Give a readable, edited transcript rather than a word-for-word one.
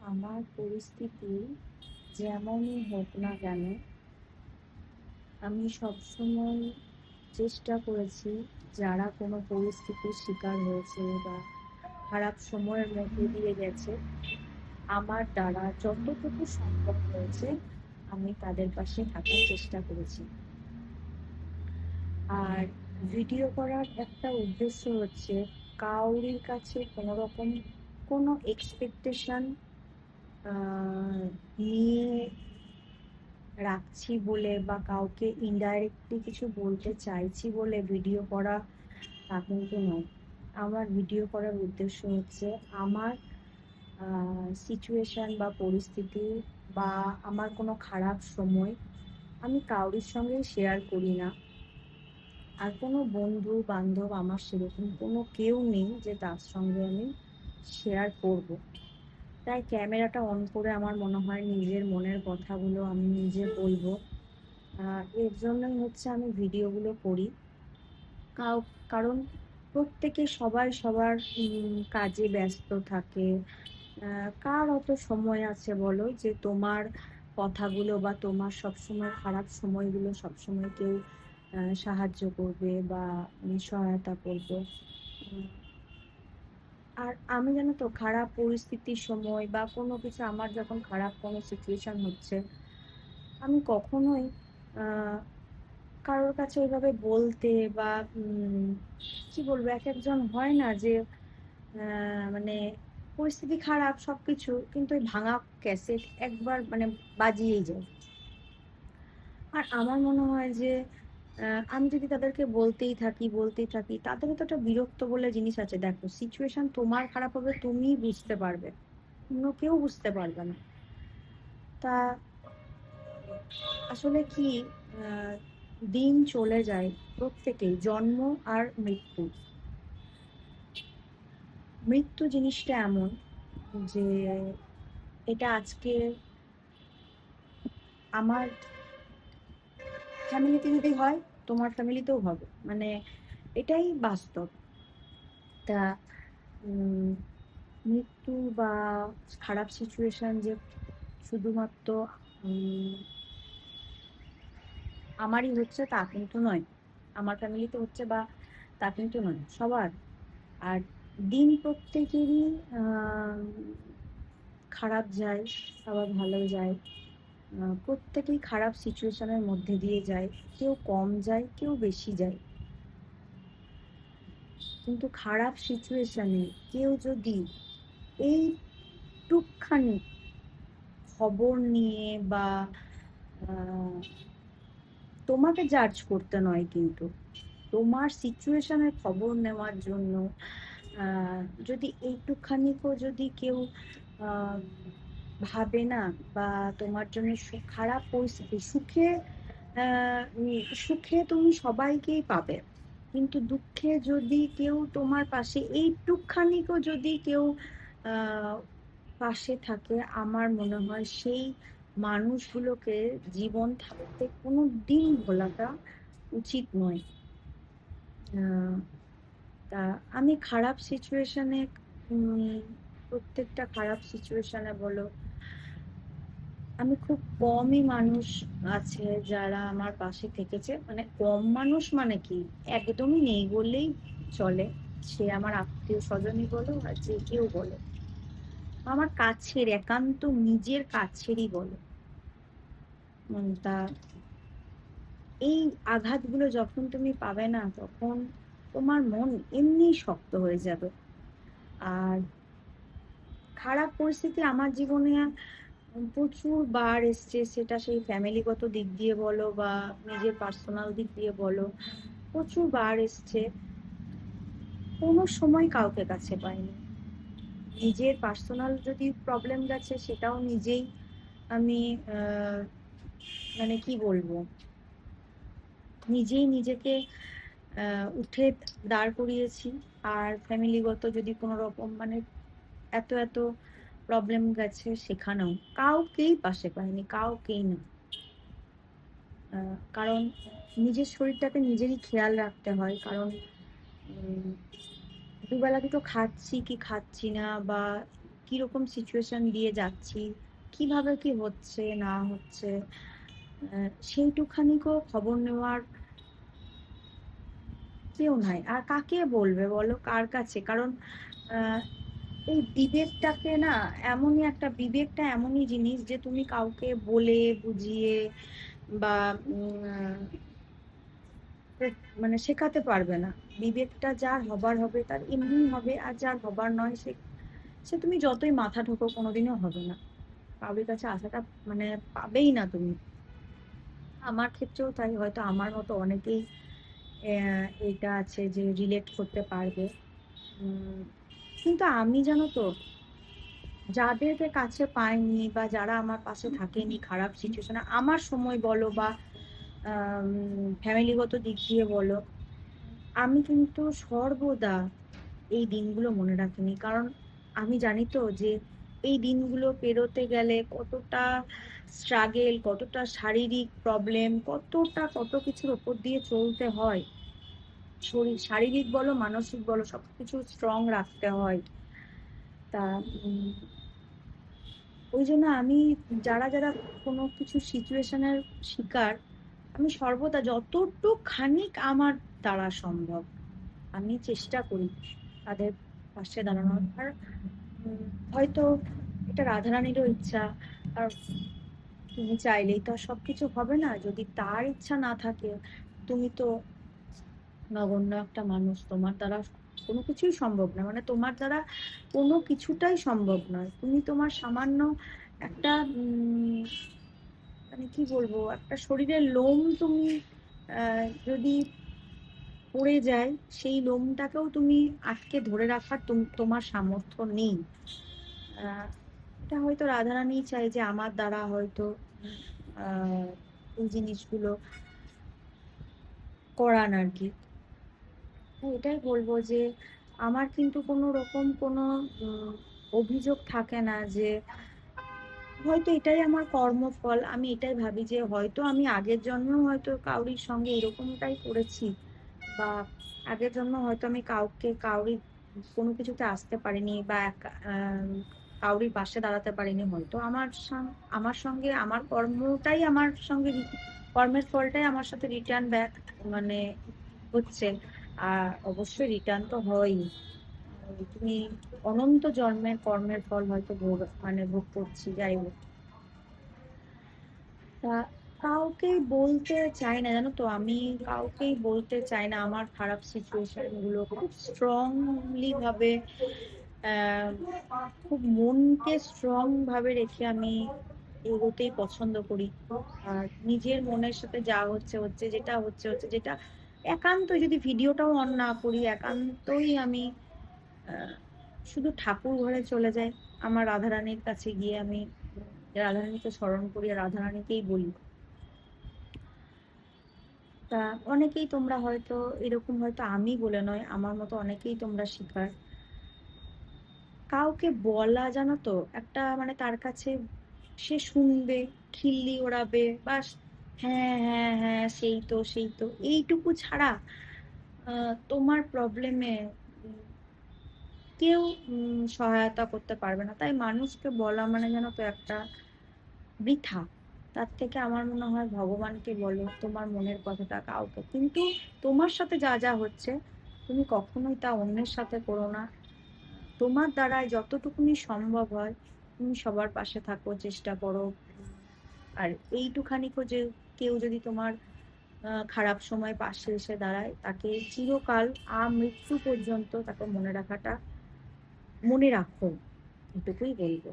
আমার পরিস্থিতি যেমনই হোক না কেন, আমি সবসময় চেষ্টা করেছি যারা কোনো পরিস্থিতির শিকার হয়েছে বা খারাপ সময়ের মধ্যে দিয়ে গেছে, আমার দ্বারা যতটুকু সম্ভব হয়েছে আমি তাদের পাশে থাকার চেষ্টা করেছি। আর ভিডিও করার একটা উদ্দেশ্য হচ্ছে কাউরির কাছে কোনো রকম কোনো এক্সপেকটেশন নিয়ে রাখছি বলে বা কাউকে ইনডাইরেক্টলি কিছু বলতে চাইছি বলে ভিডিও করা তা কিন্তু নয়। আমার ভিডিও করার উদ্দেশ্য হচ্ছে আমার সিচুয়েশন বা পরিস্থিতি বা আমার কোনো খারাপ সময় আমি কাউরির সঙ্গে শেয়ার করি না। আর কোনো বন্ধু বান্ধব আমার সেরকম কোনো কেউ নেই যে তার সঙ্গে আমি শেয়ার করব। তাই ক্যামেরাটা অন করে আমার মনে হয় নিজের মনের কথাগুলো আমি নিজে বলবো। এর জন্যই হচ্ছে আমি ভিডিওগুলো করি। কারণ প্রত্যেকে সবাই সবার কাজে ব্যস্ত থাকে। কার অত সময় আছে বলো যে তোমার কথাগুলো বা তোমার সবসময় খারাপ সময়গুলো সবসময় কেউ সাহায্য করবে বা সহায়তা করবে। উম, আর আমি জানো তো খারাপ পরিস্থিতির সময় বা কোনো কিছু আমার যখন খারাপ কোনো সিচুয়েশন হচ্ছে, আমি কখনোই কারোর কাছে ওইভাবে বলতে বা কি বলবো, এক একজন হয় না যে মানে পরিস্থিতি খারাপ সবকিছু, কিন্তু ওই ভাঙা ক্যাসেট একবার মানে বাজিয়েই যায়। আর আমার মনে হয় যে আমি যদি তাদেরকে বলতেই থাকি তাদেরও তো একটা বিরক্ত বলে জিনিস আছে। দেখো, সিচুয়েশন তোমার খারাপ হবে তুমিই বুঝতে পারবে, অন্য কেউ বুঝতে পারবে না। তা আসলে কি, আহ, দিন চলে যায়, প্রত্যেকেই জন্ম আর মৃত্যু। মৃত্যু জিনিসটা এমন যে এটা আজকে আমার ফ্যামিলিতে যদি হয় তোমার ফ্যামিলিতেও হবে, মানে এটাই বাস্তব। তা উম, মৃত্যু বা খারাপ সিচুয়েশন যে শুধুমাত্র উম, আমারই হচ্ছে তা কিন্তু নয়, আমার ফ্যামিলিতে হচ্ছে বা তা কিন্তু নয়, সবার। আর দিন প্রত্যেকেরই আহ খারাপ যায়, আবার ভালো যায়। প্রত্যেকেই খারাপ সিচুয়েশনের মধ্যে দিয়ে যায়, কেউ কম যায় কেউ বেশি যায়। কিন্তু খারাপ সিচুয়েশনে কেউ যদি এইটুকখানি খবর নিয়ে বা আহ, তোমাকে জাজ করতে নয়, কিন্তু তোমার সিচুয়েশনের খবর নেওয়ার জন্য আহ, যদি এইটুকখানিকেও যদি কেউ আহ, ভাবে না, বা তোমার জন্য খারাপ পরিস্থিতি সুখে তুমি সবাইকেই পাবে, কিন্তু দুঃখে যদি কেউ তোমার পাশে এইটুকখানিকেও যদি কেউ আহ পাশে থাকে, আমার মনে হয় সেই মানুষগুলোকে জীবন থাকতে কোনো দিন ভোলাটা উচিত নয়। আহ, তা আমি খারাপ সিচুয়েশনে, প্রত্যেকটা খারাপ সিচুয়েশনে বলো, আমি খুব কমই মানুষ আছে যারা আমার পাশে থেকেছে। মানে কম মানুষ মানে কি, একদমই নেই বললেই চলে। সে আমার আত্মীয় স্বজনই বলো আর যে কেউ বলো, আমার কাছের একান্ত নিজের কাছেরই বলো। তা এই আঘাতগুলো যখন তুমি পাবে না, তখন তোমার মন এমনি শক্ত হয়ে যাবে। আর খারাপ পরিস্থিতি আমার জীবনে প্রচুর বার এসছে, সেটা সেই ফ্যামিলিগত দিক দিয়ে বলো বা নিজের পার্সোনাল দিক দিয়ে বলো, প্রচুর বার এসছে। কোনো সময় কাউকে কাছে পাইনি। নিজের পার্সোনাল যদি প্রবলেম গেছে সেটাও নিজেই আমি আহ, মানে কি বলবো, নিজেই নিজেকে উঠে দাঁড় করিয়েছি। আর ফ্যামিলিগত যদি কোনো রকম মানে এত এত প্রবলেম গেছে, সেখানেও কাউকেই পাশে পাইনি, কাউকেই না। কারণ নিজের শরীরটাকে নিজেরই খেয়াল রাখতে হয়। কারণ দুবেলা দুটো খাচ্ছি কি খাচ্ছি না, বা কিরকম সিচুয়েশন দিয়ে যাচ্ছি, কিভাবে কি হচ্ছে না হচ্ছে, সেইটুখানিকও খবর নেওয়ার কেউ নাই। আর কাকে বলবে বলো, কার কাছে? কারণ আহ, এই বিবেকটাকে না, বিবেকটা এমনই জিনিস যে তুমি কাউকে বলে বুঝিয়ে বা মানে শেখাতে পারবে না। বিবেকটা যার হবার হবে তার এমনি হবে, আর যার হবার নয় সে সে তুমি যতই মাথা ঢোকো কোনোদিনও হবে না। কারোর কাছে আশাটা মানে পাবেই না তুমি। আমার ক্ষেত্রেও তাই, হয়তো আমার মতো অনেকেই এটা আছে যে রিলেট করতে পারবে। উম, কিন্তু আমি জানো তো, যাদেরকে কাছে পাইনি বা যারা আমার পাশে থাকেনি খারাপ সিচুয়েশনে, আমার সময় বলো বা ফ্যামিলিগত দিক দিয়ে বলো, আমি কিন্তু সর্বদা এই দিনগুলো মনে রাখিনি। কারণ আমি জানি তো যে এই দিনগুলো পেরোতে গেলে কতটা স্ট্রাগেল, কতটা শারীরিক প্রবলেম, কত কিছুর ওপর দিয়ে চলতে হয়। শরীর শারীরিক বলো মানসিক বলো সবকিছু স্ট্রং রাখতে হয়। তা উম, ওই জন্য আমি, যারা যারা কোনো কিছু সিচুয়েশনের শিকার, আমি সর্বদা যতটুকু খানিক আমার দ্বারা সম্ভব আমি চেষ্টা করি তাদের পাশে দাঁড়ানোর। আর উম, হয়তো এটা রাধারানীরও ইচ্ছা। আর তুমি চাইলেই তো আর সবকিছু হবে না, যদি তার ইচ্ছা না থাকে। তুমি তো নগণ্য একটা মানুষ, তোমার দ্বারা কোনো কিছুই সম্ভব না, মানে তোমার দ্বারা কোনো কিছুটাই সম্ভব নয়। তুমি তোমার সামান্য একটা মানে কি বলবো, একটা শরীরের লোম তুমি যদি পড়ে যায়, সেই লোমটাকেও তুমি আটকে ধরে রাখার তোমার সামর্থ্য নেই। আহ, এটা হয়তো রাধারানী চাই যে আমার দ্বারা হয়তো আহ এই জিনিসগুলো করান আর কি। এটাই বলবো যে আমার কিন্তু কোনো রকম কোনো উম, অভিযোগ থাকে না যে, হয়তো এটাই আমার কর্মফল। আমি এটাই ভাবি যে হয়তো আমি আগের জন্মেও হয়তো কাউরির সঙ্গে এরকমটাই করেছি, বা আগের জন্ম হয়তো আমি কাউরি কোনো কিছুতে আসতে পারিনি বা কাউরির পাশে দাঁড়াতে পারিনি। হয়তো আমার সঙ্গে আমার কর্মটাই আমার সঙ্গে কর্মের ফলটাই আমার সাথে রিটার্ন ব্যাক মানে হচ্ছে। আর অবশ্যই রিটার্ন তো হয়ই। তুমি অনন্ত জন্মের কর্মের ফল হয়তো ভোগ করছি, যাই হোক। তা কাউকেই বলতে চাই না, জানো তো, আমি কাউকেই বলতে চাই না আমার খারাপ সিচুয়েশন গুলো। খুব স্ট্রংলি ভাবে আহ খুব মনকে স্ট্রং ভাবে রেখে আমি এগোতেই পছন্দ করি। আর নিজের মনের সাথে যা হচ্ছে হচ্ছে, যেটা হচ্ছে হচ্ছে, যেটা একান্ত, যদি ভিডিওটাও অন না করি, একান্তই আমি আহ শুধু ঠাকুর ঘরে চলে যাই, আমার রাধারানীর কাছে গিয়ে আমি রাধারানীকে স্মরণ করি আর রাধারানীকেই বলি। তা অনেকেই তোমরা হয়তো এরকম, হয়তো আমি বলে নয়, আমার মতো অনেকেই তোমরা শিকার। কাউকে বলা, জানো তো, একটা মানে তার কাছে সে শুনবে, খিল্লি ওড়াবে, বাস, হ্যাঁ হ্যাঁ হ্যাঁ, সেই তো এইটুকু ছাড়া তোমার প্রবলেমে কেউ সহায়তা করতে পারবে না। তাই মানুষকে বলা মানে জানো তো একটা বৃথা। তার থেকে আমার মনে হয় ভগবানকে বলো তোমার মনের কথাটা কাউকে। কিন্তু তোমার সাথে যা যা হচ্ছে তুমি কখনোই তা অন্যের সাথে করো না। তোমার দ্বারাই যতটুকুনি সম্ভব হয় তুমি সবার পাশে থাকো, চেষ্টা করো। আর এইটুখানিকও যে কেউ যদি তোমার খারাপ সময় পাশে এসে দাঁড়ায়, তাকে চিরকাল মৃত্যু পর্যন্ত তাকে মনে রাখাটা, মনে রাখো, এটুকুই বলবো।